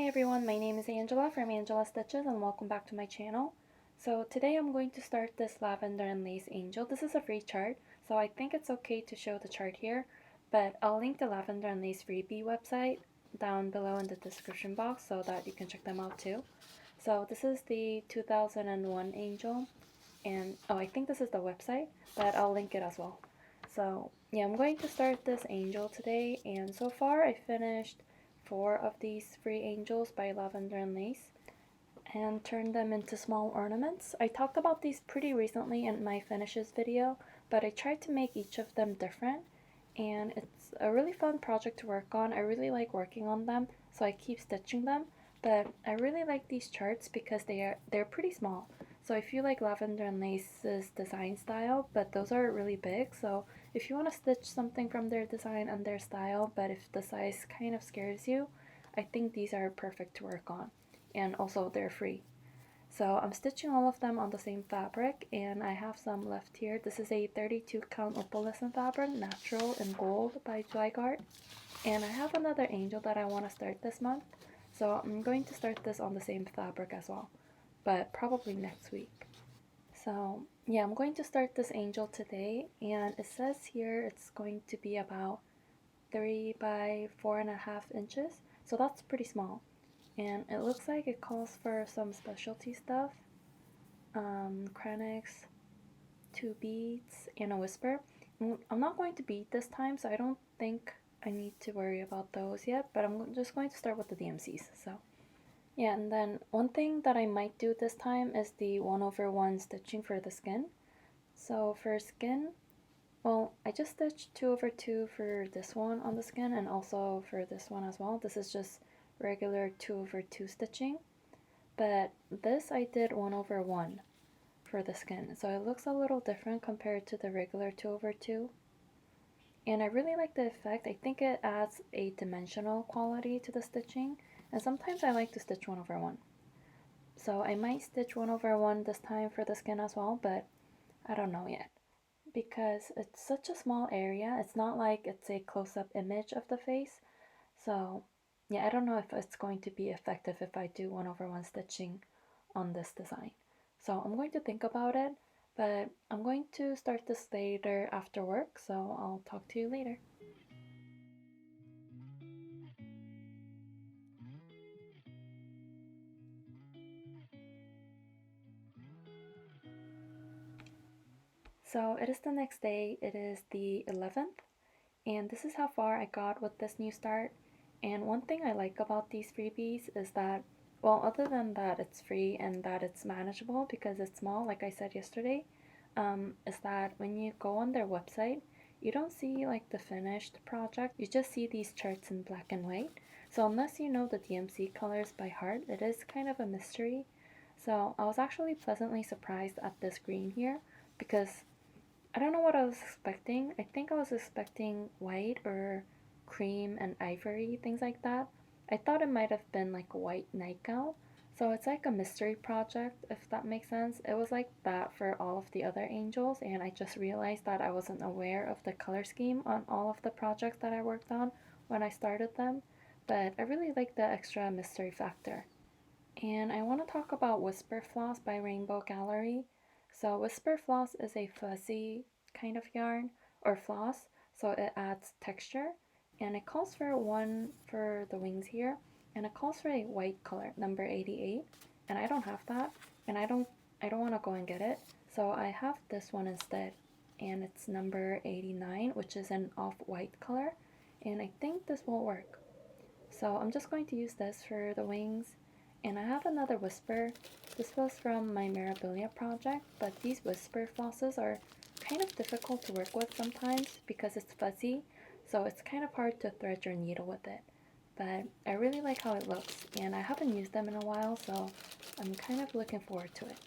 Hi everyone, my name is Angela from Angela Stitches and welcome back to my channel. So today I'm going to start this lavender and lace angel. This is a free chart, so I think it's okay to show the chart here, but I'll link the lavender and lace freebie website down below in the description box so that you can check them out too. So this is the 2001 angel, and I think this is the website, but I'll link it as well. So yeah, I'm going to start this angel today, and so far I finished 4 of these free angels by Lavender and Lace and turned them into small ornaments. I talked about these pretty recently in my finishes video, but I tried to make each of them different, and it's a really fun project to work on. I really like working on them, so I keep stitching them, but I really like these charts because they're pretty small. So I feel like Lavender and Lace's design style, but those are really big, so if you want to stitch something from their design and their style, but if the size kind of scares you, I think these are perfect to work on. And also they're free. So I'm stitching all of them on the same fabric, and I have some left here. This is a 32 count opalescent fabric, natural in gold by Zweigart. And I have another angel that I want to start this month, so I'm going to start this on the same fabric as well, but probably next week. So yeah, I'm going to start this angel today, and it says here it's going to be about 3 by 4.5 inches, so that's pretty small. And it looks like it calls for some specialty stuff, Kranix, 2 beads, and a whisper. I'm not going to bead this time, so I don't think I need to worry about those yet, but I'm just going to start with the DMCs. So yeah, and then one thing that I might do this time is the 1/1 stitching for the skin. So for skin, well, I just stitched 2/2 for this one on the skin and also for this one as well. This is just regular 2/2 stitching, but this I did 1/1 for the skin, so it looks a little different compared to the regular 2/2. And I really like the effect. I think it adds a dimensional quality to the stitching, and sometimes I like to stitch 1/1. So I might stitch 1/1 this time for the skin as well, but I don't know yet. Because it's such a small area, it's not like it's a close-up image of the face. So yeah, I don't know if it's going to be effective if I do 1/1 stitching on this design. So I'm going to think about it, but I'm going to start this later after work, so I'll talk to you later. So it is the next day, it is the 11th, and this is how far I got with this new start. And one thing I like about these freebies is that, well, other than that it's free and that it's manageable because it's small, like I said yesterday, is that when you go on their website, you don't see like the finished project, you just see these charts in black and white. So unless you know the DMC colors by heart, it is kind of a mystery. So I was actually pleasantly surprised at this green here because I don't know what I was expecting. I think I was expecting white or cream and ivory, things like that. I thought it might have been like a white nightgown. So it's like a mystery project, if that makes sense. It was like that for all of the other angels, and I just realized that I wasn't aware of the color scheme on all of the projects that I worked on when I started them. But I really like the extra mystery factor. And I want to talk about Whisper Floss by Rainbow Gallery. So Whisper Floss is a fuzzy kind of yarn or floss, so it adds texture, and it calls for one for the wings here, and it calls for a white color, number 88, and I don't have that, and I don't want to go and get it, so I have this one instead, and it's number 89, which is an off-white color, and I think this will work. So I'm just going to use this for the wings. And I have another whisper. This was from my Mirabilia project, but these whisper flosses are kind of difficult to work with sometimes because it's fuzzy, so it's kind of hard to thread your needle with it. But I really like how it looks, and I haven't used them in a while, so I'm kind of looking forward to it.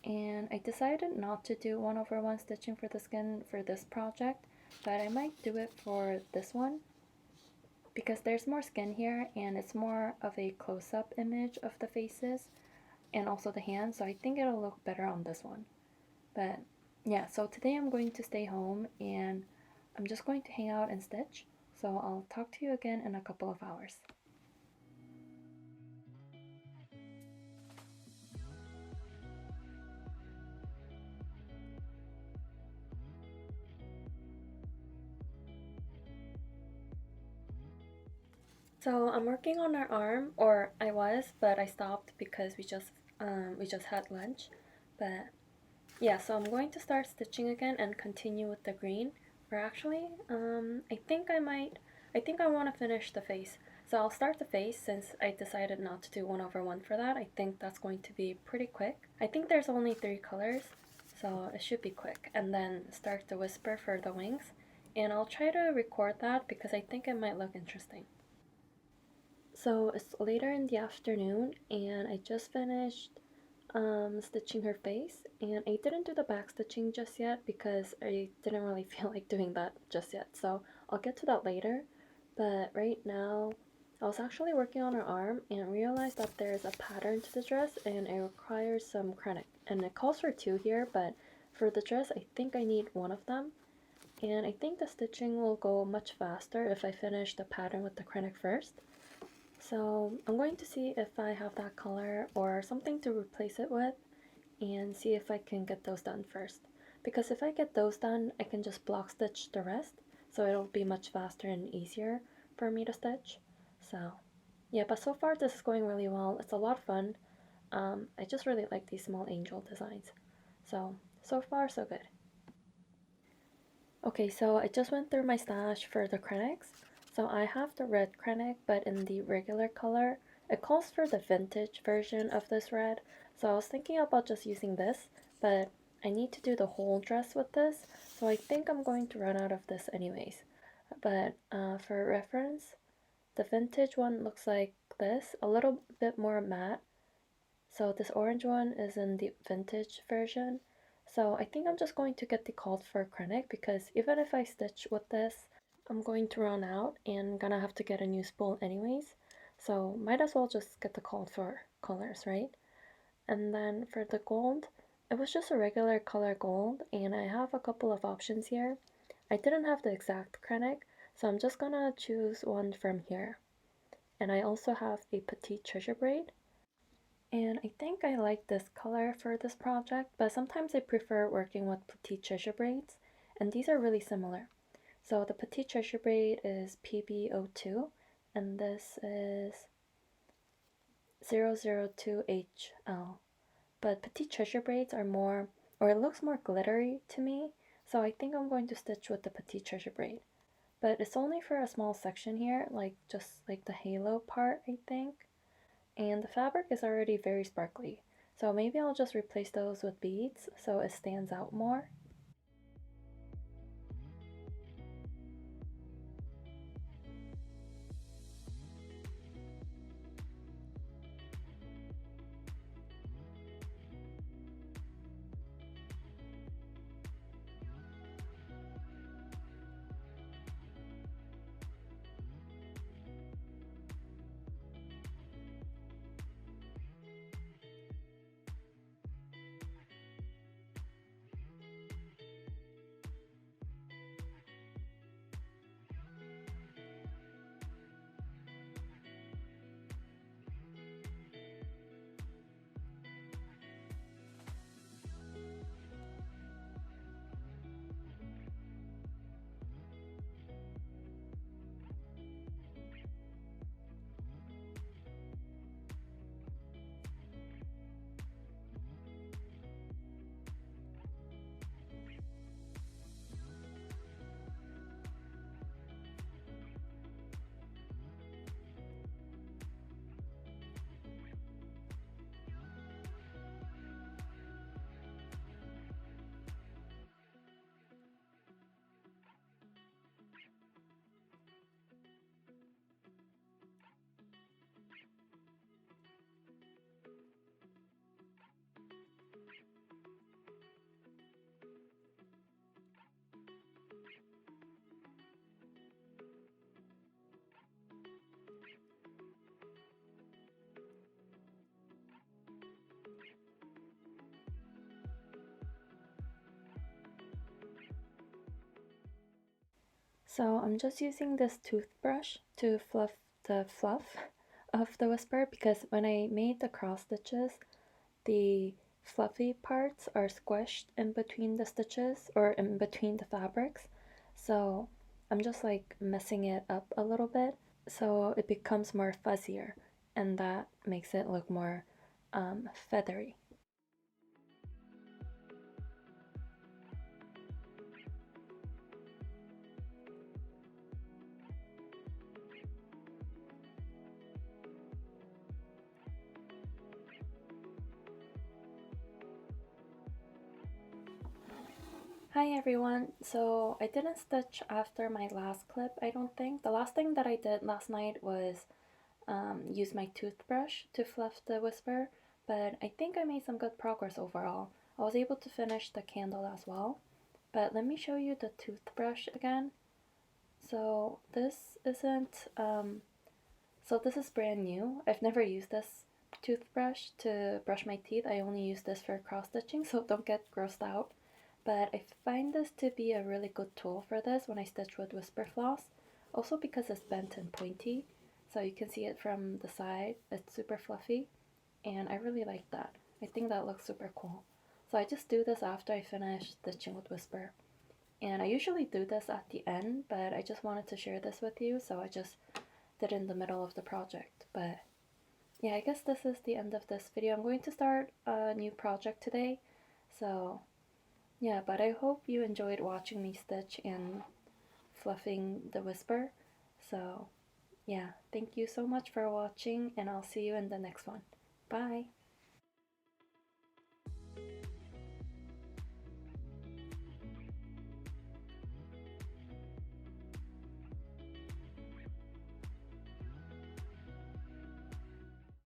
And I decided not to do 1/1 stitching for the skin for this project, but I might do it for this one because there's more skin here and it's more of a close-up image of the faces and also the hands, so I think it'll look better on this one. But yeah, so today I'm going to stay home and I'm just going to hang out and stitch, so I'll talk to you again in a couple of hours. So I'm working on her arm, or I was, but I stopped because we just had lunch. But yeah, so I'm going to start stitching again and continue with the green. Or actually, I think I want to finish the face. So I'll start the face since I decided not to do 1/1 for that. I think that's going to be pretty quick. I think there's only 3 colors, so it should be quick. And then start the whisper for the wings. And I'll try to record that because I think it might look interesting. So it's later in the afternoon and I just finished stitching her face, and I didn't do the back stitching just yet because I didn't really feel like doing that just yet, so I'll get to that later. But right now I was actually working on her arm and realized that there's a pattern to the dress and it requires some krennic, and it calls for 2 here, but for the dress I think I need 1 of them, and I think the stitching will go much faster if I finish the pattern with the krennic first. So I'm going to see if I have that color or something to replace it with and see if I can get those done first. Because if I get those done, I can just block stitch the rest, so it'll be much faster and easier for me to stitch. So yeah, but so far this is going really well. It's a lot of fun. I just really like these small angel designs. So far so good. Okay, so I just went through my stash for the krennics. So I have the red krennic, but in the regular color. It calls for the vintage version of this red, so I was thinking about just using this, but I need to do the whole dress with this, so I think I'm going to run out of this anyways. But for reference, the vintage one looks like this, a little bit more matte. So this orange one is in the vintage version. So I think I'm just going to get the called for krennic because even if I stitch with this, I'm going to run out and gonna have to get a new spool anyways. So might as well just get the called for colors, right? And then for the gold, it was just a regular color gold and I have a couple of options here. I didn't have the exact krennic, so I'm just gonna choose one from here. And I also have a petite treasure braid. And I think I like this color for this project, but sometimes I prefer working with petite treasure braids, and these are really similar. So the petite treasure braid is PB02, and this is 002HL. But petite treasure braids are more, or it looks more glittery to me, so I think I'm going to stitch with the petite treasure braid. But it's only for a small section here, like just like the halo part, I think. And the fabric is already very sparkly, so maybe I'll just replace those with beads so it stands out more. So I'm just using this toothbrush to fluff the fluff of the whisper because when I made the cross stitches, the fluffy parts are squished in between the stitches or in between the fabrics. So I'm just like messing it up a little bit, so it becomes more fuzzier, and that makes it look more feathery. Hi everyone, so I didn't stitch after my last clip, I don't think. The last thing that I did last night was use my toothbrush to fluff the whisper, but I think I made some good progress overall. I was able to finish the candle as well, but let me show you the toothbrush again. So this isn't, so this is brand new. I've never used this toothbrush to brush my teeth. I only use this for cross stitching, so don't get grossed out. But I find this to be a really good tool for this when I stitch with whisper floss. Also because it's bent and pointy, so you can see it from the side. It's super fluffy, and I really like that. I think that looks super cool. So I just do this after I finish stitching with whisper. And I usually do this at the end, but I just wanted to share this with you, so I just did it in the middle of the project. But yeah, I guess this is the end of this video. I'm going to start a new project today, so yeah, but I hope you enjoyed watching me stitch and fluffing the whisper. So yeah, thank you so much for watching, and I'll see you in the next one. Bye!